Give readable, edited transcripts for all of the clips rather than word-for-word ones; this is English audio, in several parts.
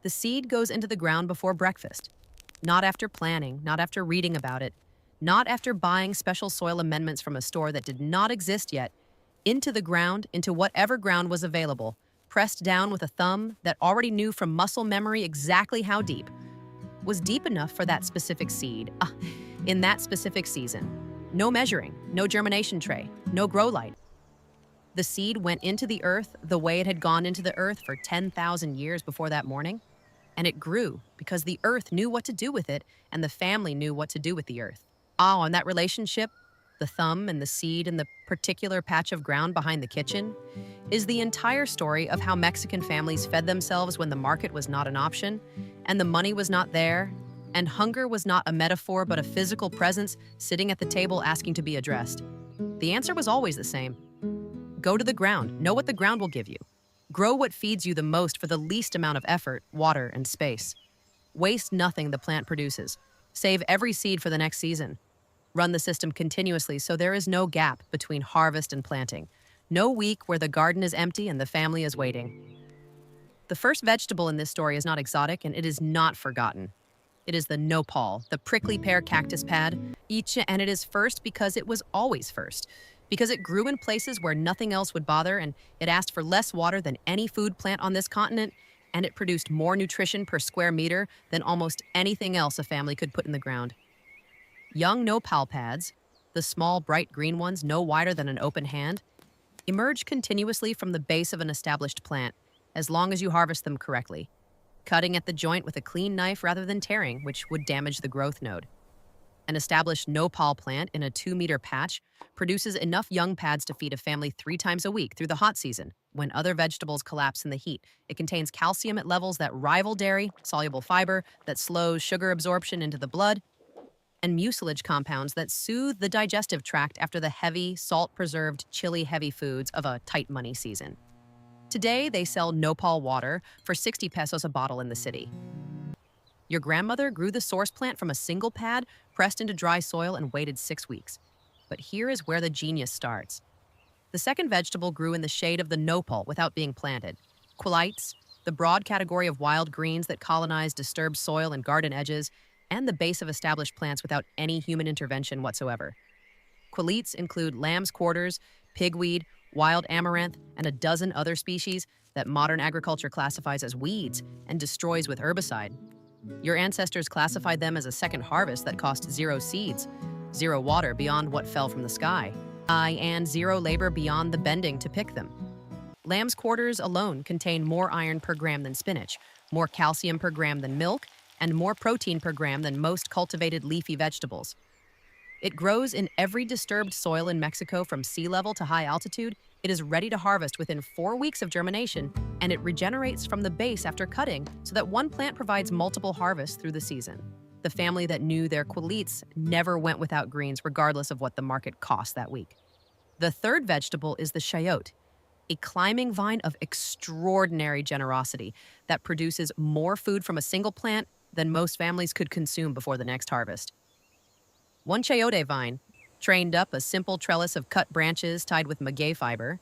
The seed goes into the ground before breakfast. Not after planning, not after reading about it, not after buying special soil amendments from a store that did not exist yet. Into the ground, into whatever ground was available, pressed down with a thumb that already knew from muscle memory exactly how deep. Was deep enough for that specific seed, in that specific season. No measuring, no germination tray, no grow light. The seed went into the earth the way it had gone into the earth for 10,000 years before that morning, and it grew because the earth knew what to do with it and the family knew what to do with the earth. And that relationship, the thumb and the seed and the particular patch of ground behind the kitchen, is the entire story of how Mexican families fed themselves when the market was not an option, and the money was not there, and hunger was not a metaphor but a physical presence sitting at the table asking to be addressed. The answer was always the same. Go to the ground, know what the ground will give you. Grow what feeds you the most for the least amount of effort, water, and space. Waste nothing the plant produces. Save every seed for the next season. Run the system continuously so there is no gap between harvest and planting. No week where the garden is empty and the family is waiting. The first vegetable in this story is not exotic and it is not forgotten. It is the nopal, the prickly pear cactus pad, and it is first because it was always first. Because it grew in places where nothing else would bother and it asked for less water than any food plant on this continent, and it produced more nutrition per square meter than almost anything else a family could put in the ground. Young nopal pads, the small bright green ones no wider than an open hand, emerge continuously from the base of an established plant, as long as you harvest them correctly, cutting at the joint with a clean knife rather than tearing, which would damage the growth node. An established nopal plant in a 2-meter patch produces enough young pads to feed a family 3 times a week through the hot season, when other vegetables collapse in the heat. It contains calcium at levels that rival dairy, soluble fiber that slows sugar absorption into the blood, and mucilage compounds that soothe the digestive tract after the heavy, salt-preserved, chili-heavy foods of a tight money season. Today, they sell nopal water for 60 pesos a bottle in the city. Your grandmother grew the source plant from a single pad, pressed into dry soil, and waited 6 weeks. But here is where the genius starts. The second vegetable grew in the shade of the nopal without being planted. Quilites, the broad category of wild greens that colonize disturbed soil and garden edges, and the base of established plants without any human intervention whatsoever. Quilites include lamb's quarters, pigweed, wild amaranth, and a dozen other species that modern agriculture classifies as weeds and destroys with herbicide. Your ancestors classified them as a second harvest that cost 0 seeds, 0 water beyond what fell from the sky, and 0 labor beyond the bending to pick them. Lamb's quarters alone contain more iron per gram than spinach, more calcium per gram than milk, and more protein per gram than most cultivated leafy vegetables. It grows in every disturbed soil in Mexico from sea level to high altitude. It is ready to harvest within 4 weeks of germination, and it regenerates from the base after cutting so that one plant provides multiple harvests through the season. The family that knew their quilites never went without greens regardless of what the market cost that week. The third vegetable is the chayote, a climbing vine of extraordinary generosity that produces more food from a single plant than most families could consume before the next harvest. One chayote vine, trained up a simple trellis of cut branches tied with maguey fiber,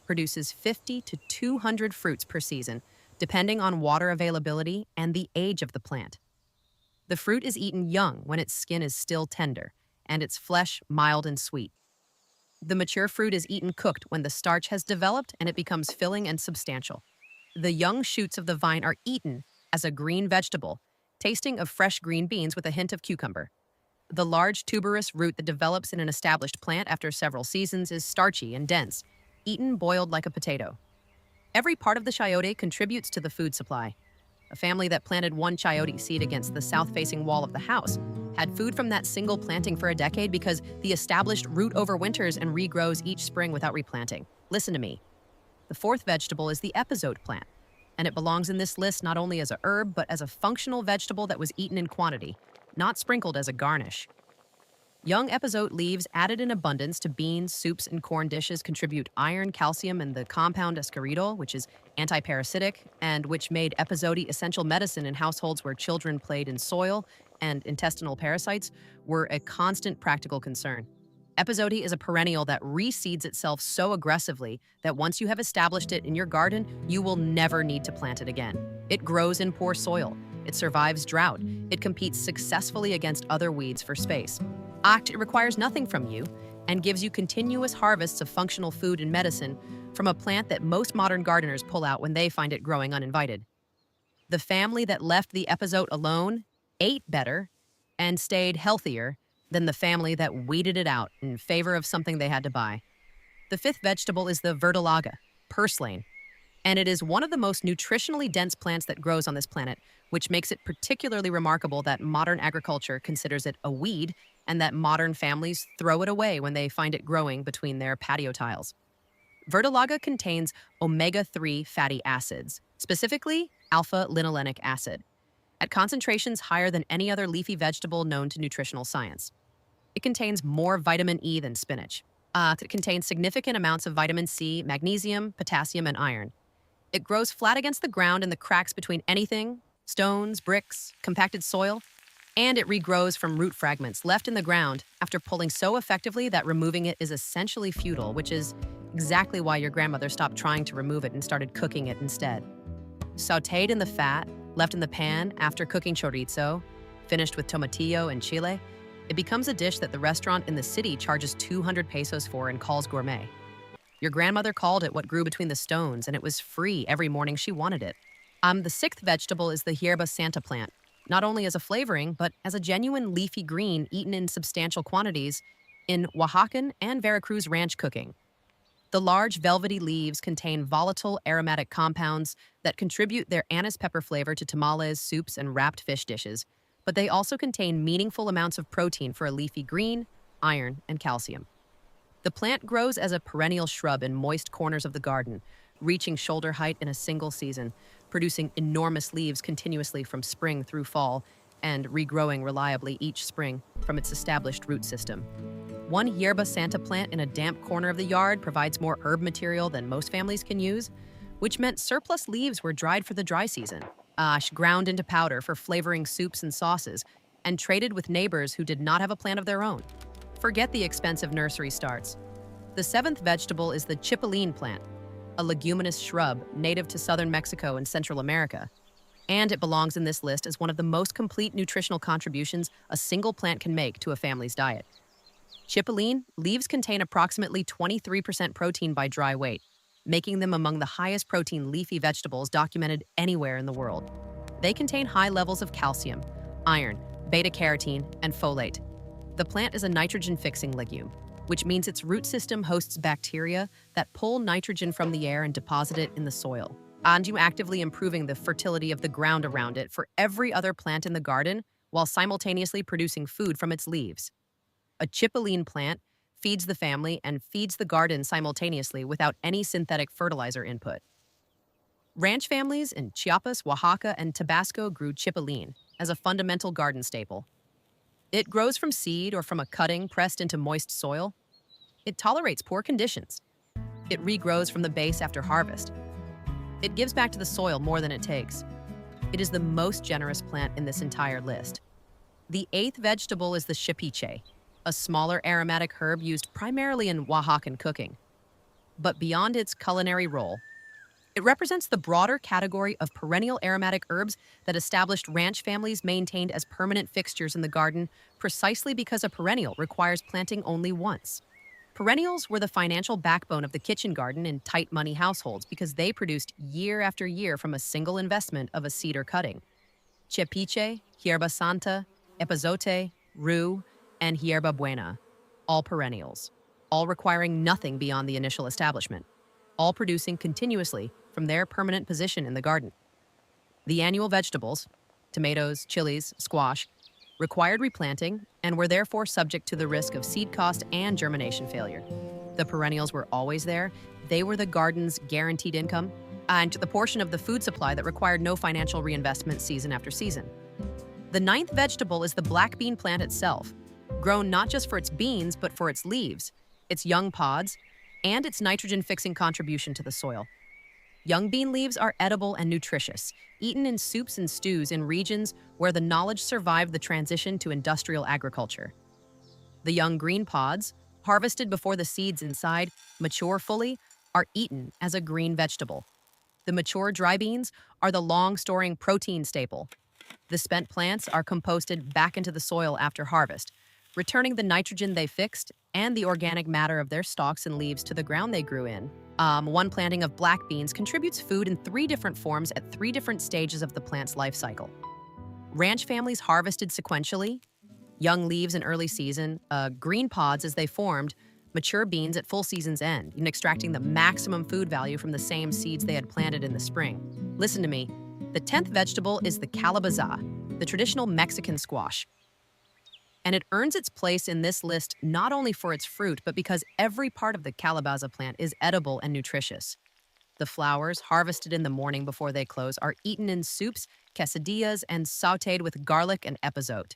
produces 50 to 200 fruits per season, depending on water availability and the age of the plant. The fruit is eaten young when its skin is still tender, and its flesh mild and sweet. The mature fruit is eaten cooked when the starch has developed and it becomes filling and substantial. The young shoots of the vine are eaten as a green vegetable, tasting of fresh green beans with a hint of cucumber. The large tuberous root that develops in an established plant after several seasons is starchy and dense, eaten boiled like a potato. Every part of the chayote contributes to the food supply. A family that planted one chayote seed against the south-facing wall of the house had food from that single planting for a decade because the established root overwinters and regrows each spring without replanting. Listen to me. The fourth vegetable is the episode plant, and it belongs in this list not only as a herb but as a functional vegetable that was eaten in quantity, not sprinkled as a garnish. Young epazote leaves added in abundance to beans, soups, and corn dishes contribute iron, calcium, and the compound esquerito, which is anti-parasitic, and which made epazote essential medicine in households where children played in soil and intestinal parasites were a constant practical concern. Episode is a perennial that reseeds itself so aggressively that once you have established it in your garden, you will never need to plant it again. It grows in poor soil. It survives drought. It competes successfully against other weeds for space. It requires nothing from you and gives you continuous harvests of functional food and medicine from a plant that most modern gardeners pull out when they find it growing uninvited. The family that left the episode alone ate better and stayed healthier than the family that weeded it out in favor of something they had to buy. The fifth vegetable is the verdolaga, purslane, and it is one of the most nutritionally dense plants that grows on this planet, which makes it particularly remarkable that modern agriculture considers it a weed and that modern families throw it away when they find it growing between their patio tiles. Verdolaga contains omega-3 fatty acids, specifically alpha-linolenic acid, at concentrations higher than any other leafy vegetable known to nutritional science. It contains more vitamin E than spinach. It contains significant amounts of vitamin C, magnesium, potassium, and iron. It grows flat against the ground in the cracks between anything, stones, bricks, compacted soil, and it regrows from root fragments left in the ground after pulling so effectively that removing it is essentially futile, which is exactly why your grandmother stopped trying to remove it and started cooking it instead. Sautéed in the fat, left in the pan after cooking chorizo, finished with tomatillo and chile, it becomes a dish that the restaurant in the city charges 200 pesos for and calls gourmet. Your grandmother called it what grew between the stones, and it was free every morning she wanted it. The sixth vegetable is the hierba santa plant, not only as a flavoring, but as a genuine leafy green eaten in substantial quantities in Oaxacan and Veracruz ranch cooking. The large velvety leaves contain volatile aromatic compounds that contribute their anise pepper flavor to tamales, soups, and wrapped fish dishes, but they also contain meaningful amounts of protein for a leafy green, iron, and calcium. The plant grows as a perennial shrub in moist corners of the garden, reaching shoulder height in a single season, producing enormous leaves continuously from spring through fall, and regrowing reliably each spring from its established root system. One hierba santa plant in a damp corner of the yard provides more herb material than most families can use, which meant surplus leaves were dried for the dry season, ground into powder for flavoring soups and sauces, and traded with neighbors who did not have a plant of their own. Forget the expensive nursery starts. The seventh vegetable is the chipilín plant, a leguminous shrub native to southern Mexico and Central America. And it belongs in this list as one of the most complete nutritional contributions a single plant can make to a family's diet. Chipilín leaves contain approximately 23% protein by dry weight, making them among the highest protein leafy vegetables documented anywhere in the world. They contain high levels of calcium, iron, beta-carotene, and folate. The plant is a nitrogen-fixing legume, which means its root system hosts bacteria that pull nitrogen from the air and deposit it in the soil, and you actively improving the fertility of the ground around it for every other plant in the garden while simultaneously producing food from its leaves. A chipilín plant feeds the family and feeds the garden simultaneously without any synthetic fertilizer input. Ranch families in Chiapas, Oaxaca, and Tabasco grew chipilín as a fundamental garden staple. It grows from seed or from a cutting pressed into moist soil. It tolerates poor conditions. It regrows from the base after harvest. It gives back to the soil more than it takes. It is the most generous plant in this entire list. The eighth vegetable is the cepiche, a smaller aromatic herb used primarily in Oaxacan cooking. But beyond its culinary role, it represents the broader category of perennial aromatic herbs that established ranch families maintained as permanent fixtures in the garden precisely because a perennial requires planting only once. Perennials were the financial backbone of the kitchen garden in tight money households because they produced year after year from a single investment of a seed or cutting. Cepiche, hierba santa, epazote, rue, and hierba buena, all perennials, all requiring nothing beyond the initial establishment, all producing continuously from their permanent position in the garden. The annual vegetables, tomatoes, chilies, squash, required replanting and were therefore subject to the risk of seed cost and germination failure. The perennials were always there. They were the garden's guaranteed income and the portion of the food supply that required no financial reinvestment season after season. The ninth vegetable is the black bean plant itself, grown not just for its beans, but for its leaves, its young pods, and its nitrogen-fixing contribution to the soil. Young bean leaves are edible and nutritious, eaten in soups and stews in regions where the knowledge survived the transition to industrial agriculture. The young green pods, harvested before the seeds inside mature fully, are eaten as a green vegetable. The mature dry beans are the long-storing protein staple. The spent plants are composted back into the soil after harvest, returning the nitrogen they fixed and the organic matter of their stalks and leaves to the ground they grew in. One planting of black beans contributes food in 3 different forms at 3 different stages of the plant's life cycle. Ranch families harvested sequentially, young leaves in early season, green pods as they formed, mature beans at full season's end, and extracting the maximum food value from the same seeds they had planted in the spring. Listen to me. The 10th vegetable is the calabaza, the traditional Mexican squash. And it earns its place in this list not only for its fruit, but because every part of the calabaza plant is edible and nutritious. The flowers, harvested in the morning before they close, are eaten in soups, quesadillas, and sautéed with garlic and epazote.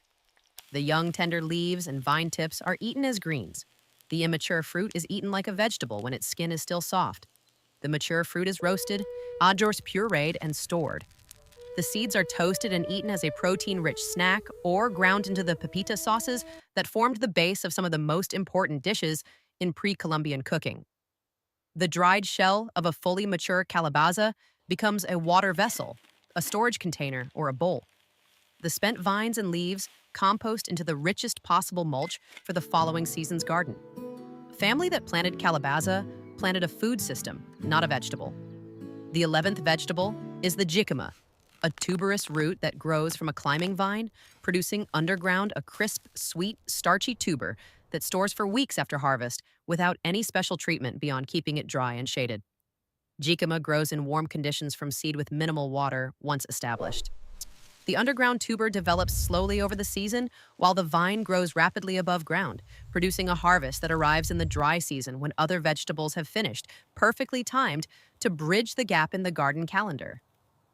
The young, tender leaves and vine tips are eaten as greens. The immature fruit is eaten like a vegetable when its skin is still soft. The mature fruit is roasted, adjors pureed, and stored. The seeds are toasted and eaten as a protein-rich snack or ground into the pepita sauces that formed the base of some of the most important dishes in pre-Columbian cooking. The dried shell of a fully mature calabaza becomes a water vessel, a storage container, or a bowl. The spent vines and leaves compost into the richest possible mulch for the following season's garden. A family that planted calabaza planted a food system, not a vegetable. The 11th vegetable is the jicama, a tuberous root that grows from a climbing vine, producing underground a crisp, sweet, starchy tuber that stores for weeks after harvest without any special treatment beyond keeping it dry and shaded. Jicama grows in warm conditions from seed with minimal water once established. The underground tuber develops slowly over the season, while the vine grows rapidly above ground, producing a harvest that arrives in the dry season when other vegetables have finished, perfectly timed to bridge the gap in the garden calendar.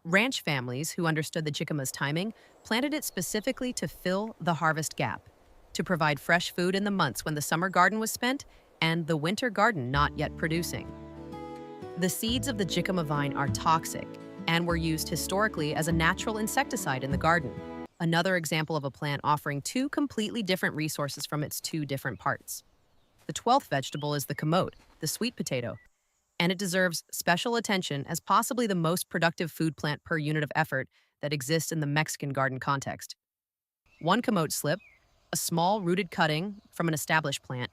Ranch families who understood the jicama's timing planted it specifically to fill the harvest gap, to provide fresh food in the months when the summer garden was spent and the winter garden not yet producing. The seeds of the jicama vine are toxic and were used historically as a natural insecticide in the garden, another example of a plant offering 2 completely different resources from its 2 different parts. The 12th vegetable is the camote, the sweet potato, and it deserves special attention as possibly the most productive food plant per unit of effort that exists in the Mexican garden context. One camote slip, a small rooted cutting from an established plant,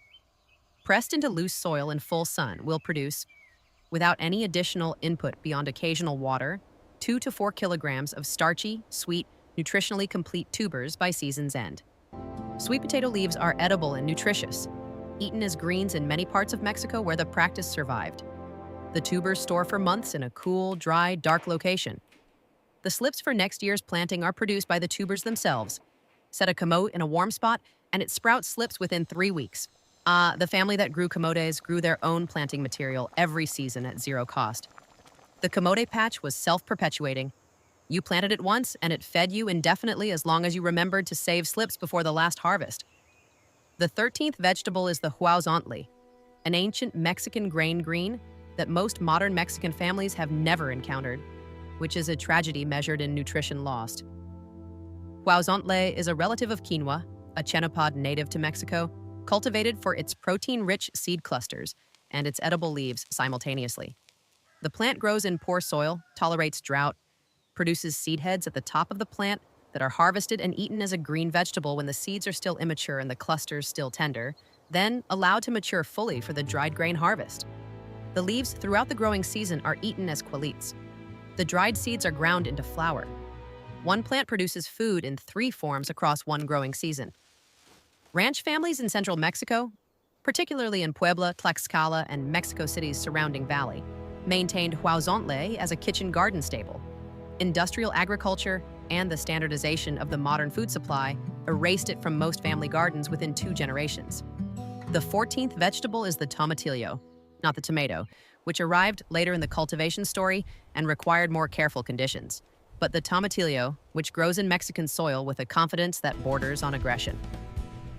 pressed into loose soil in full sun, will produce, without any additional input beyond occasional water, 2 to 4 kilograms of starchy, sweet, nutritionally complete tubers by season's end. Sweet potato leaves are edible and nutritious, eaten as greens in many parts of Mexico where the practice survived. The tubers store for months in a cool, dry, dark location. The slips for next year's planting are produced by the tubers themselves. Set a camote in a warm spot, and it sprouts slips within 3 weeks. The family that grew camotes grew their own planting material every season at 0 cost. The camote patch was self-perpetuating. You planted it once, and it fed you indefinitely as long as you remembered to save slips before the last harvest. The 13th vegetable is the huauzontle, an ancient Mexican grain green that most modern Mexican families have never encountered, which is a tragedy measured in nutrition lost. Huauzontle is a relative of quinoa, a chenopod native to Mexico, cultivated for its protein-rich seed clusters and its edible leaves simultaneously. The plant grows in poor soil, tolerates drought, produces seed heads at the top of the plant that are harvested and eaten as a green vegetable when the seeds are still immature and the clusters still tender, then allowed to mature fully for the dried grain harvest. The leaves throughout the growing season are eaten as quelites. The dried seeds are ground into flour. One plant produces food in 3 forms across one growing season. Ranch families in central Mexico, particularly in Puebla, Tlaxcala, and Mexico City's surrounding valley, maintained huauzontle as a kitchen garden staple. Industrial agriculture and the standardization of the modern food supply erased it from most family gardens within 2 generations. The 14th vegetable is the tomatillo, not the tomato, which arrived later in the cultivation story and required more careful conditions. But the tomatillo, which grows in Mexican soil with a confidence that borders on aggression.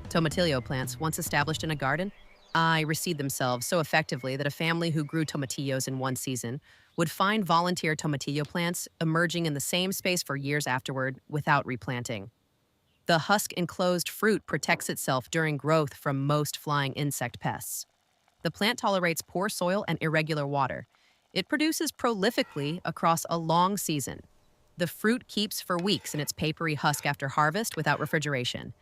Tomatillo plants, once established in a garden, reseed themselves so effectively that a family who grew tomatillos in one season would find volunteer tomatillo plants emerging in the same space for years afterward without replanting. The husk-enclosed fruit protects itself during growth from most flying insect pests. The plant tolerates poor soil and irregular water. It produces prolifically across a long season. The fruit keeps for weeks in its papery husk after harvest without refrigeration.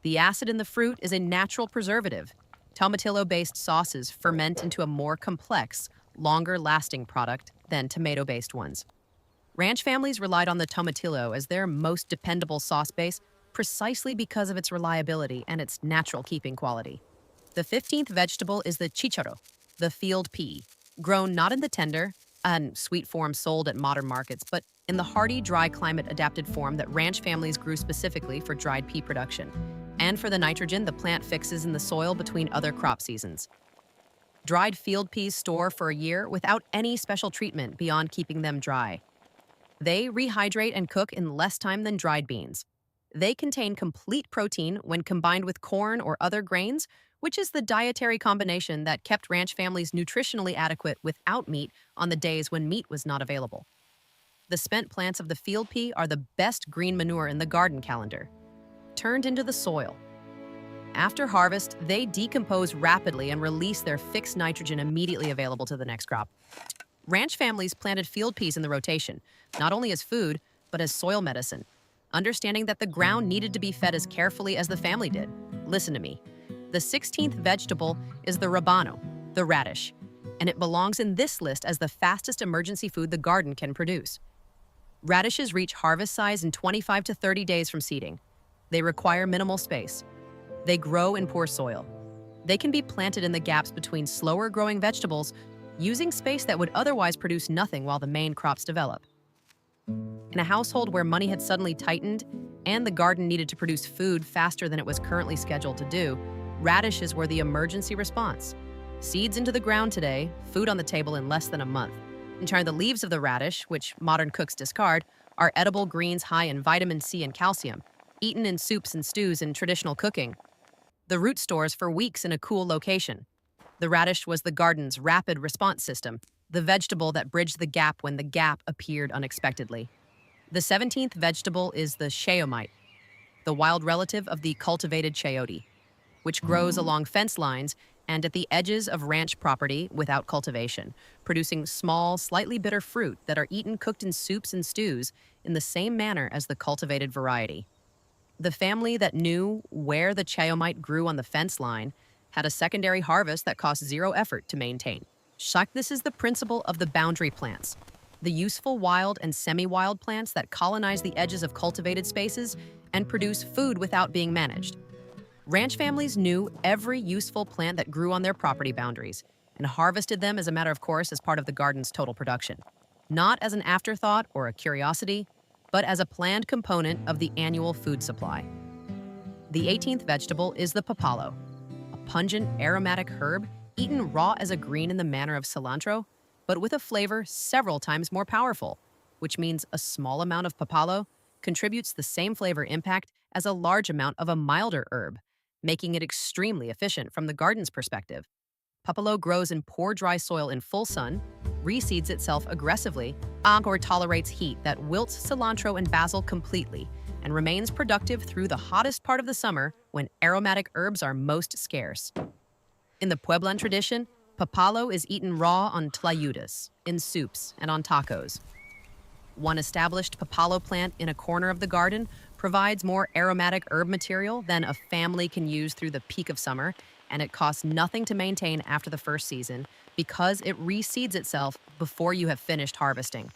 The acid in the fruit is a natural preservative. Tomatillo-based sauces ferment into a more complex, longer-lasting product than tomato-based ones. Ranch families relied on the tomatillo as their most dependable sauce base precisely because of its reliability and its natural keeping quality. The 15th vegetable is the chicharo, the field pea, grown not in the tender and sweet form sold at modern markets, but in the hardy, dry climate-adapted form that ranch families grew specifically for dried pea production, and for the nitrogen the plant fixes in the soil between other crop seasons. Dried field peas store for a year without any special treatment beyond keeping them dry. They rehydrate and cook in less time than dried beans. They contain complete protein when combined with corn or other grains, which is the dietary combination that kept ranch families nutritionally adequate without meat on the days when meat was not available. The spent plants of the field pea are the best green manure in the garden calendar. Turned into the soil. After harvest, they decompose rapidly and release their fixed nitrogen immediately available to the next crop. Ranch families planted field peas in the rotation, not only as food, but as soil medicine, understanding that the ground needed to be fed as carefully as the family did. Listen to me. The 16th vegetable is the rabano, the radish, and it belongs in this list as the fastest emergency food the garden can produce. Radishes reach harvest size in 25 to 30 days from seeding. They require minimal space. They grow in poor soil. They can be planted in the gaps between slower growing vegetables, using space that would otherwise produce nothing while the main crops develop. In a household where money had suddenly tightened and the garden needed to produce food faster than it was currently scheduled to do, radishes were the emergency response. Seeds into the ground today, food on the table in less than a month. In turn, the leaves of the radish, which modern cooks discard, are edible greens high in vitamin C and calcium, eaten in soups and stews in traditional cooking. The root stores for weeks in a cool location. The radish was the garden's rapid response system, the vegetable that bridged the gap when the gap appeared unexpectedly. The 17th vegetable is the chayote, the wild relative of the cultivated chayote, which grows along fence lines and at the edges of ranch property without cultivation, producing small, slightly bitter fruit that are eaten cooked in soups and stews in the same manner as the cultivated variety. The family that knew where the chayote grew on the fence line had a secondary harvest that cost zero effort to maintain. This is the principle of the boundary plants, the useful wild and semi-wild plants that colonize the edges of cultivated spaces and produce food without being managed. Ranch families knew every useful plant that grew on their property boundaries and harvested them as a matter of course as part of the garden's total production, not as an afterthought or a curiosity, but as a planned component of the annual food supply. The 18th vegetable is the papalo, a pungent aromatic herb eaten raw as a green in the manner of cilantro, but with a flavor several times more powerful, which means a small amount of papalo contributes the same flavor impact as a large amount of a milder herb, making it extremely efficient from the garden's perspective. Papalo grows in poor dry soil in full sun, reseeds itself aggressively, or tolerates heat that wilts cilantro and basil completely, and remains productive through the hottest part of the summer when aromatic herbs are most scarce. In the Pueblan tradition, papalo is eaten raw on tlayudas, in soups, and on tacos. One established papalo plant in a corner of the garden provides more aromatic herb material than a family can use through the peak of summer, and it costs nothing to maintain after the first season because it reseeds itself before you have finished harvesting.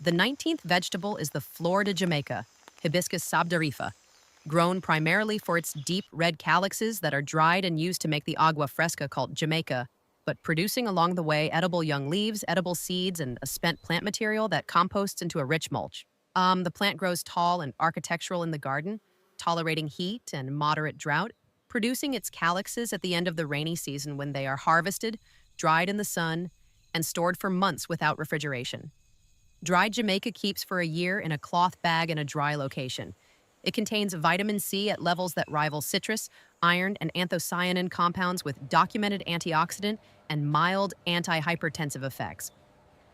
The 19th vegetable is the flor de Jamaica, Hibiscus sabdarifa, grown primarily for its deep red calyxes that are dried and used to make the agua fresca called Jamaica, but producing along the way edible young leaves, edible seeds, and a spent plant material that composts into a rich mulch. The plant grows tall and architectural in the garden, tolerating heat and moderate drought, producing its calyxes at the end of the rainy season when they are harvested, dried in the sun, and stored for months without refrigeration. Dried Jamaica keeps for a year in a cloth bag in a dry location. It contains vitamin C at levels that rival citrus, iron, and anthocyanin compounds with documented antioxidant and mild anti-hypertensive effects.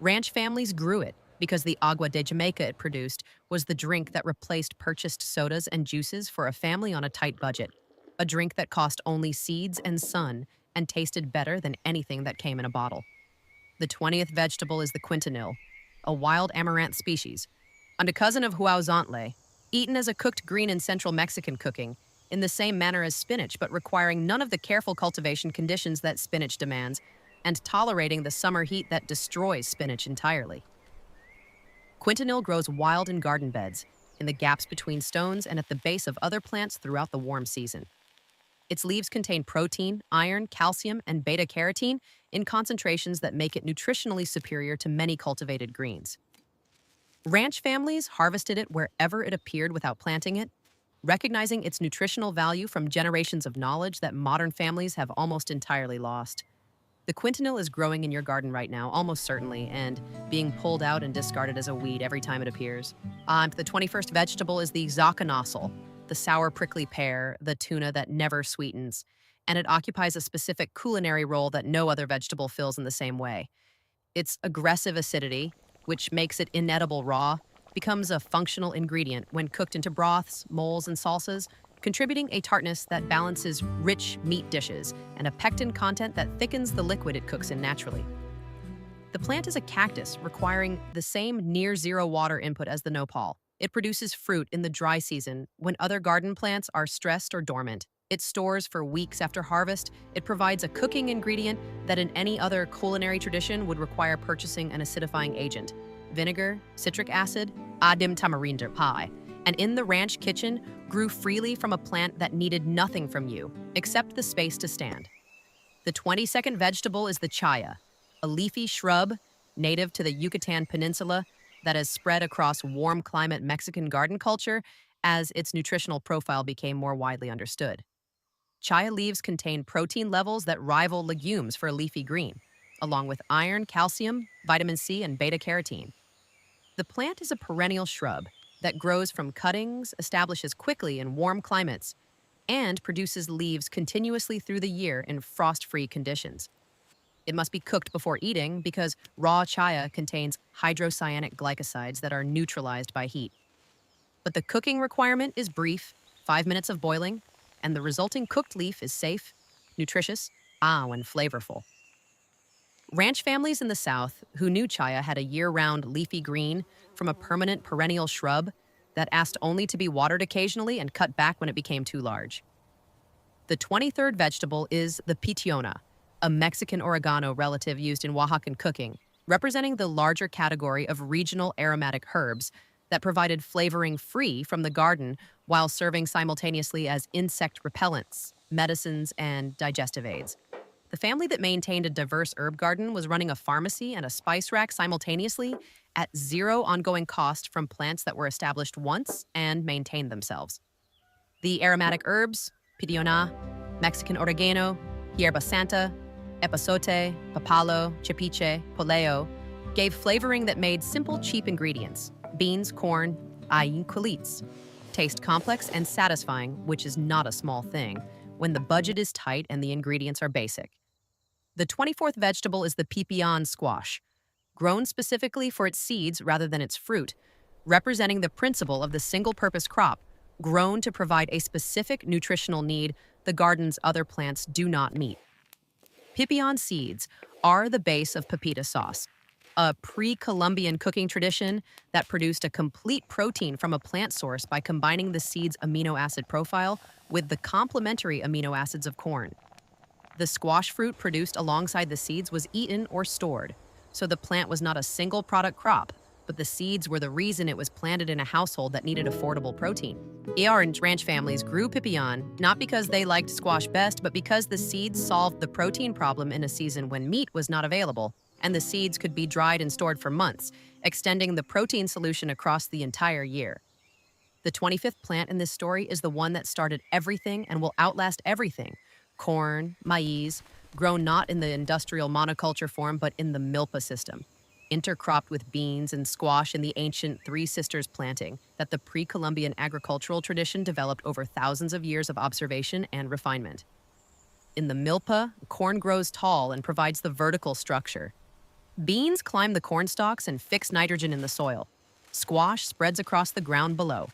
Ranch families grew it, because the agua de Jamaica it produced was the drink that replaced purchased sodas and juices for a family on a tight budget. A drink that cost only seeds and sun and tasted better than anything that came in a bottle. The 20th vegetable is the quintonil, a wild amaranth species, and a cousin of huauzontle, eaten as a cooked green in central Mexican cooking, in the same manner as spinach, but requiring none of the careful cultivation conditions that spinach demands, and tolerating the summer heat that destroys spinach entirely. Quintonil grows wild in garden beds, in the gaps between stones and at the base of other plants throughout the warm season. Its leaves contain protein, iron, calcium, and beta-carotene in concentrations that make it nutritionally superior to many cultivated greens. Ranch families harvested it wherever it appeared without planting it, recognizing its nutritional value from generations of knowledge that modern families have almost entirely lost. The quintonil is growing in your garden right now, almost certainly, and being pulled out and discarded as a weed every time it appears. The 21st vegetable is the zocconosal, the sour prickly pear, the tuna that never sweetens, and it occupies a specific culinary role that no other vegetable fills in the same way. Its aggressive acidity, which makes it inedible raw, becomes a functional ingredient when cooked into broths, moles, and salsas, contributing a tartness that balances rich meat dishes and a pectin content that thickens the liquid it cooks in naturally. The plant is a cactus requiring the same near-zero water input as the nopal. It produces fruit in the dry season when other garden plants are stressed or dormant. It stores for weeks after harvest. It provides a cooking ingredient that in any other culinary tradition would require purchasing an acidifying agent, vinegar, citric acid, adim tamarinder pie, and in the ranch kitchen grew freely from a plant that needed nothing from you except the space to stand. The 22nd vegetable is the chaya, a leafy shrub native to the Yucatan Peninsula that has spread across warm climate Mexican garden culture as its nutritional profile became more widely understood. Chaya leaves contain protein levels that rival legumes for a leafy green, along with iron, calcium, vitamin C, and beta-carotene. The plant is a perennial shrub that grows from cuttings, establishes quickly in warm climates, and produces leaves continuously through the year in frost-free conditions. It must be cooked before eating because raw chaya contains hydrocyanic glycosides that are neutralized by heat. But the cooking requirement is brief, 5 minutes of boiling, and the resulting cooked leaf is safe, nutritious, and flavorful. Ranch families in the South who knew chaya had a year-round leafy green from a permanent perennial shrub that asked only to be watered occasionally and cut back when it became too large. The 23rd vegetable is the pitiona, a Mexican oregano relative used in Oaxacan cooking, representing the larger category of regional aromatic herbs that provided flavoring free from the garden while serving simultaneously as insect repellents, medicines, and digestive aids. The family that maintained a diverse herb garden was running a pharmacy and a spice rack simultaneously at zero ongoing cost from plants that were established once and maintained themselves. The aromatic herbs, pitiona, Mexican oregano, hierba santa, epazote, papalo, chipiche, poleo, gave flavoring that made simple, cheap ingredients, beans, corn, quilites, taste complex and satisfying, which is not a small thing, when the budget is tight and the ingredients are basic. The 24th vegetable is the pipián squash, grown specifically for its seeds rather than its fruit, representing the principle of the single-purpose crop, grown to provide a specific nutritional need the garden's other plants do not meet. Pipián seeds are the base of pepita sauce, a pre-Columbian cooking tradition that produced a complete protein from a plant source by combining the seed's amino acid profile with the complementary amino acids of corn. The squash fruit produced alongside the seeds was eaten or stored, so the plant was not a single product crop, but the seeds were the reason it was planted in a household that needed affordable protein. ER and ranch families grew pipián not because they liked squash best, but because the seeds solved the protein problem in a season when meat was not available, and the seeds could be dried and stored for months, extending the protein solution across the entire year. The 25th plant in this story is the one that started everything and will outlast everything: corn, maize, grown not in the industrial monoculture form but in the milpa system, intercropped with beans and squash in the ancient Three Sisters planting that the pre-Columbian agricultural tradition developed over thousands of years of observation and refinement. In the milpa, corn grows tall and provides the vertical structure. Beans climb the corn stalks and fix nitrogen in the soil. Squash spreads across the ground below,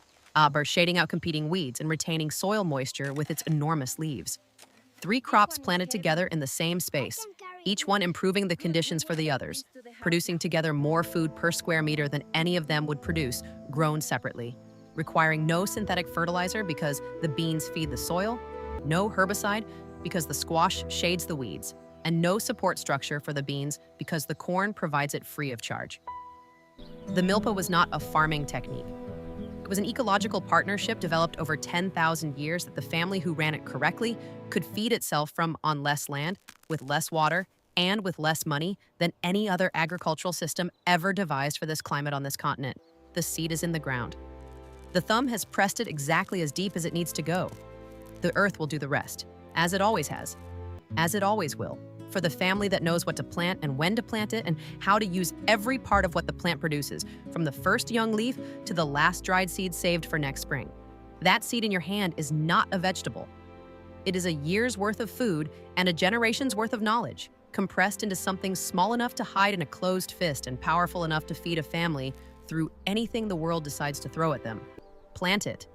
shading out competing weeds and retaining soil moisture with its enormous leaves. Three crops planted together in the same space, each one improving the conditions for the others, producing together more food per square meter than any of them would produce, grown separately, requiring no synthetic fertilizer because the beans feed the soil, no herbicide because the squash shades the weeds, and no support structure for the beans because the corn provides it free of charge. The milpa was not a farming technique. It was an ecological partnership developed over 10,000 years that the family who ran it correctly could feed itself from on less land, with less water, and with less money than any other agricultural system ever devised for this climate on this continent. The seed is in the ground. The thumb has pressed it exactly as deep as it needs to go. The earth will do the rest, as it always has, as it always will, for the family that knows what to plant and when to plant it and how to use every part of what the plant produces, from the first young leaf to the last dried seed saved for next spring. That seed in your hand is not a vegetable. It is a year's worth of food and a generation's worth of knowledge, compressed into something small enough to hide in a closed fist and powerful enough to feed a family through anything the world decides to throw at them. Plant it,